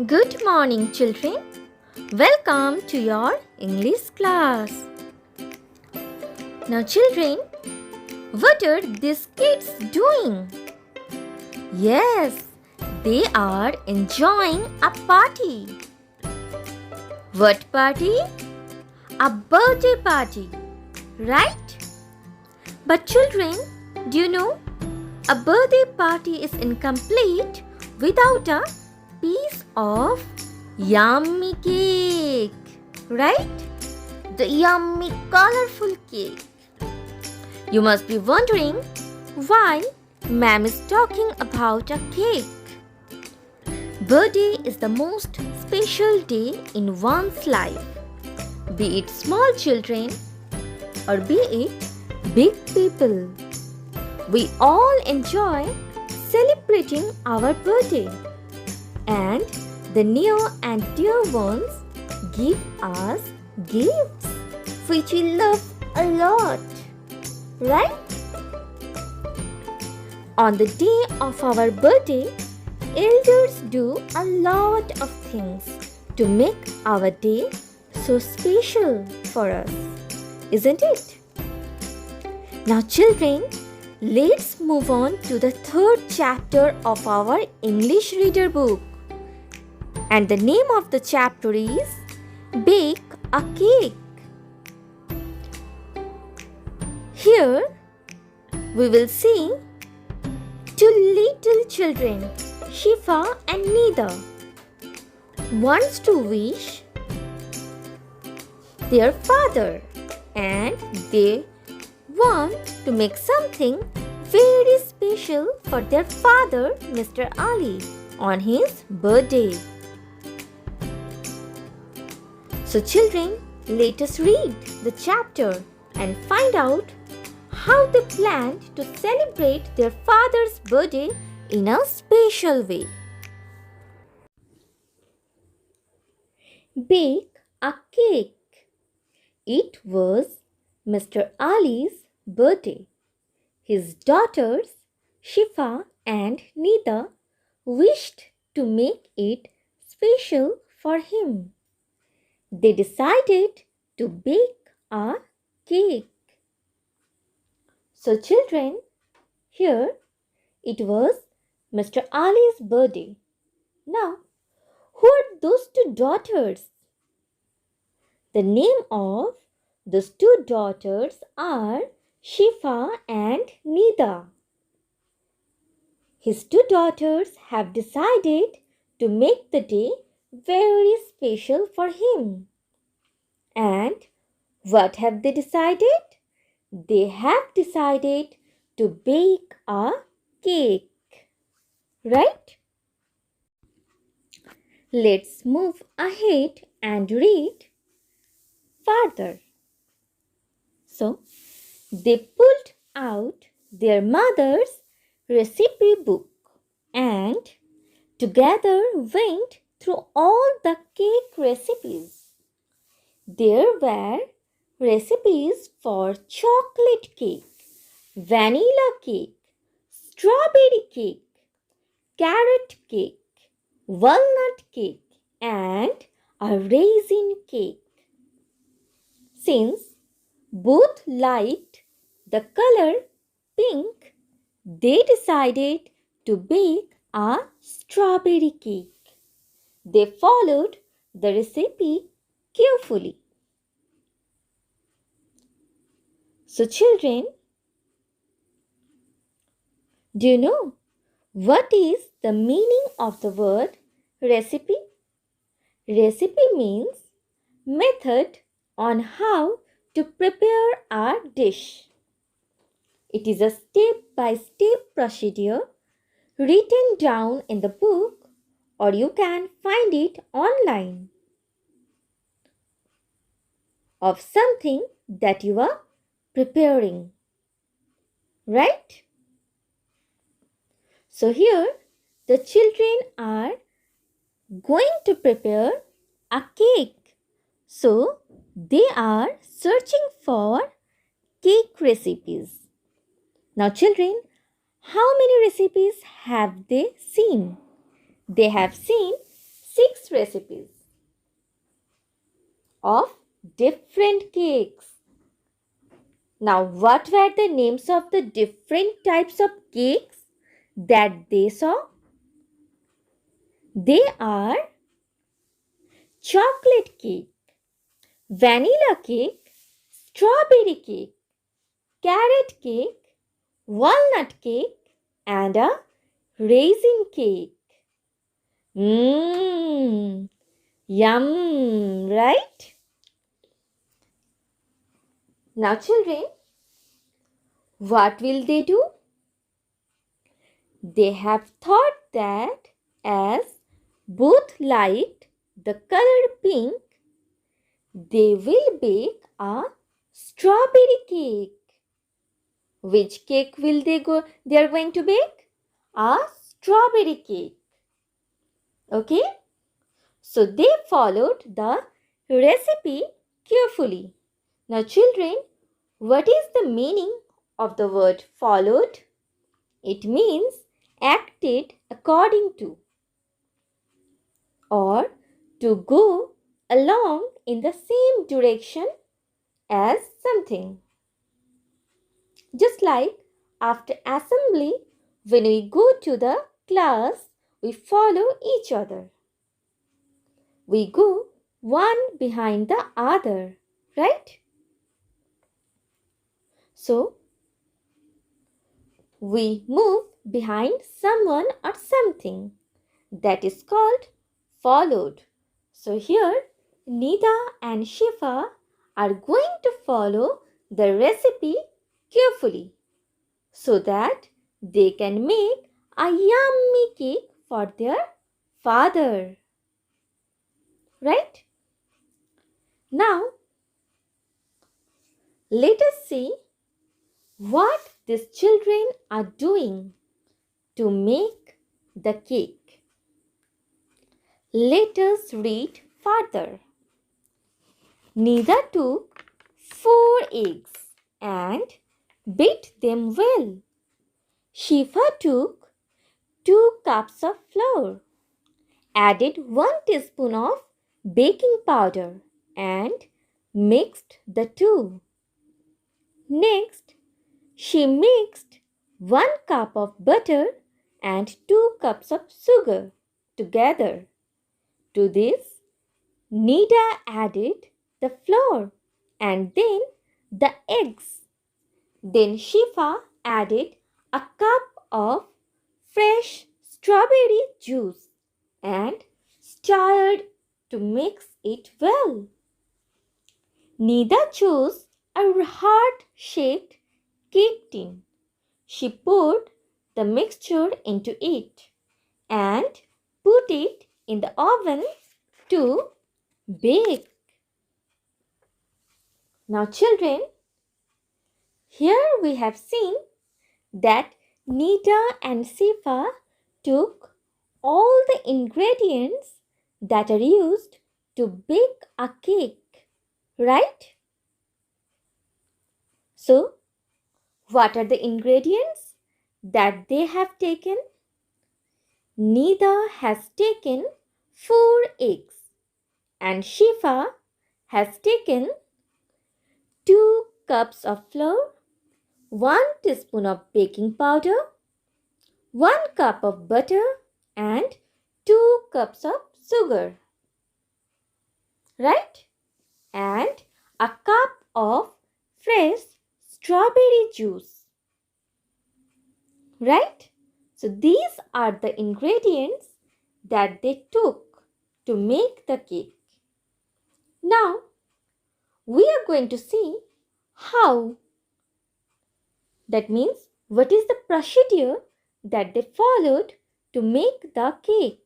Good morning, children. Welcome to your English class. Now, children, what are these kids doing? Yes, they are enjoying a party. What party? A birthday party, right? But, children, do you know? A birthday party is incomplete without a piece of yummy cake, right? The yummy colorful cake. You must be wondering why ma'am is talking about a cake. Birthday is the most special day in one's life, be it small children or be it big people. We all enjoy celebrating our birthday, and the near and dear ones give us gifts which we love a lot, right? On the day of our birthday, elders do a lot of things to make our day so special for us, isn't it? Now, children, let's move on to the third chapter of our English reader book. And the name of the chapter is Bake a Cake. Here we will see two little children, Shifa and Nida, wants to wish their father, and they want to make something very special for their father, Mr. Ali, on his birthday. So, children, let us read the chapter and find out how they planned to celebrate their father's birthday in a special way. Bake a cake. It was Mr. Ali's birthday. His daughters, Shifa and Nida, wished to make it special for him. They decided to bake a cake. So, children, here it was Mr. Ali's birthday. Now, who are those two daughters? The name of those two daughters are Shifa and Nida. His two daughters have decided to make the day very special for him. And what have they decided? They have decided to bake a cake. Right? Let's move ahead and read further. So, they pulled out their mother's recipe book and together went through all the cake recipes. There were recipes for chocolate cake, vanilla cake, strawberry cake, carrot cake, walnut cake, and a raisin cake. Since both liked the color pink, they decided to bake a strawberry cake. They followed the recipe carefully. So, children, do you know what is the meaning of the word recipe? Recipe means method on how to prepare a dish. It is a step-by-step procedure written down in the book, or you can find it online, of something that you are preparing. Right? So here the children are going to prepare a cake. So they are searching for cake recipes. Now, children, how many recipes have they seen? They have seen various recipes of different cakes. Now, what were the names of the different types of cakes that they saw? They are chocolate cake, vanilla cake, strawberry cake, carrot cake, walnut cake, and a raisin cake. Mmm, yum, right? Now, children, what will they do? They have thought that as both liked the color pink, they will bake a strawberry cake. Which cake will they are going to bake? A strawberry cake. Okay? So they followed the recipe carefully. Now children, what is the meaning of the word followed? It means acted according to, or to go along in the same direction as something. Just like after assembly, when we go to the class, we follow each other. We go one behind the other, right? So, we move behind someone or something. That is called followed. So here, Nida and Shifa are going to follow the recipe carefully so that they can make a yummy cake for their father. Right? Now, let us see what these children are doing to make the cake. Let us read further. Nida took 4 eggs and beat them well. Shifa took 2 cups of flour, added 1 teaspoon of baking powder and mixed the two. Next, she mixed 1 cup of butter and 2 cups of sugar together. To this, Nida added the flour and then the eggs. Then Shifa added a cup of fresh strawberry juice and stirred to mix it well. Nida chose a heart-shaped cake tin. She poured the mixture into it and put it in the oven to bake. Now children, here we have seen that Nida and Shifa took all the ingredients that are used to bake a cake, right? So, what are the ingredients that they have taken? Nida has taken 4 eggs and Shifa has taken 2 cups of flour, 1 teaspoon of baking powder, 1 cup of butter and 2 cups of sugar, right? And a cup of fresh strawberry juice, right? So these are the ingredients that they took to make the cake. Now, we are going to see how. That means, what is the procedure that they followed to make the cake?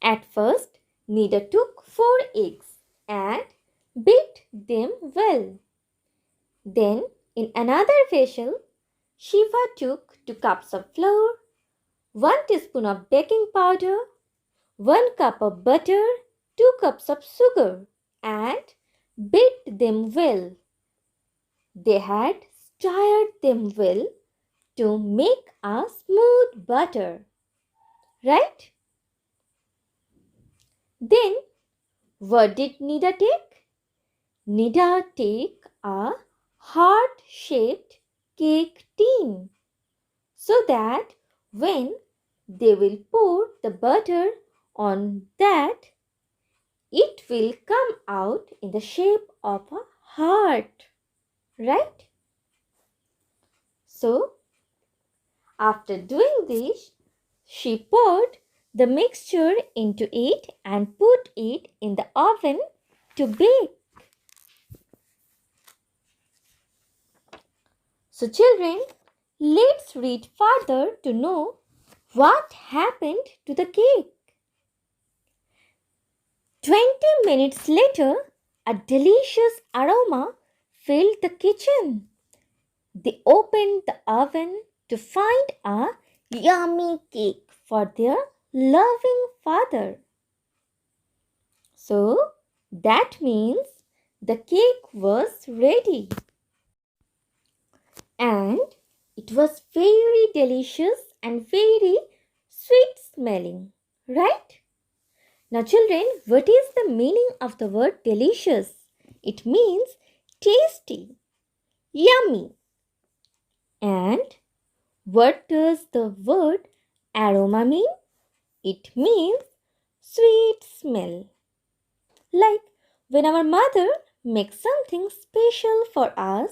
At first, Nida took 4 eggs and beat them well. Then, in another vessel, Shifa took 2 cups of flour, 1 teaspoon of baking powder, 1 cup of butter, 2 cups of sugar and beat them well. They had stirred them well to make a smooth butter, right? Then what did Nida take? Nida take a heart-shaped cake tin so that when they will pour the butter on that, it will come out in the shape of a heart, right? So, after doing this, she poured the mixture into it and put it in the oven to bake. So, children, let's read further to know what happened to the cake. 20 minutes later, a delicious aroma filled the kitchen. They opened the oven to find a yummy cake for their loving father. So that means the cake was ready and it was very delicious and very sweet smelling, right? Now, children, what is the meaning of the word delicious? It means tasty, yummy. And what does the word aroma mean? It means sweet smell. Like when our mother makes something special for us,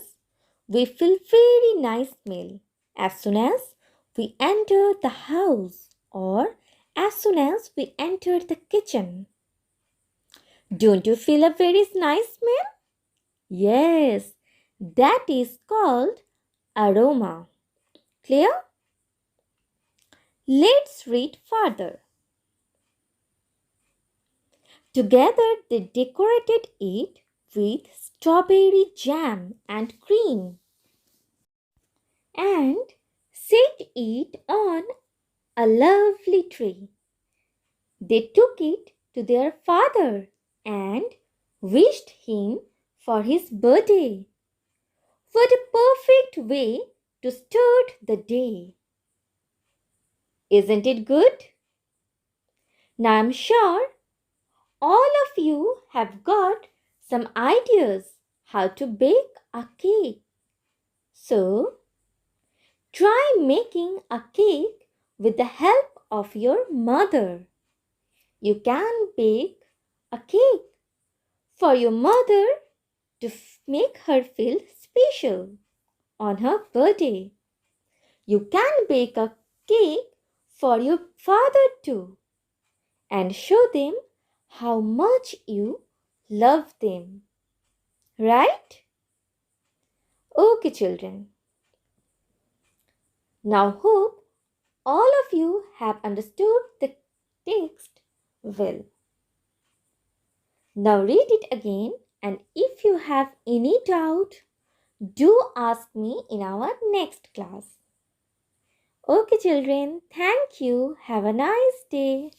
we feel very nice smell as soon as we enter the house or as soon as we enter the kitchen. Don't you feel a very nice smell? Yes, that is called aroma. Clear? Let's read further. Together they decorated it with strawberry jam and cream and set it on a lovely tray. They took it to their father and wished him for his birthday. What a perfect way to start the day! Isn't it good? Now I'm sure all of you have got some ideas how to bake a cake. So, try making a cake with the help of your mother. You can bake a cake for your mother to make her feel special on her birthday. You can bake a cake for your father too and show them how much you love them. Right? Okay, children. Now, hope all of you have understood the text well. Now, read it again, and if you have any doubt, do ask me in our next class. Okay, children. Thank you. Have a nice day.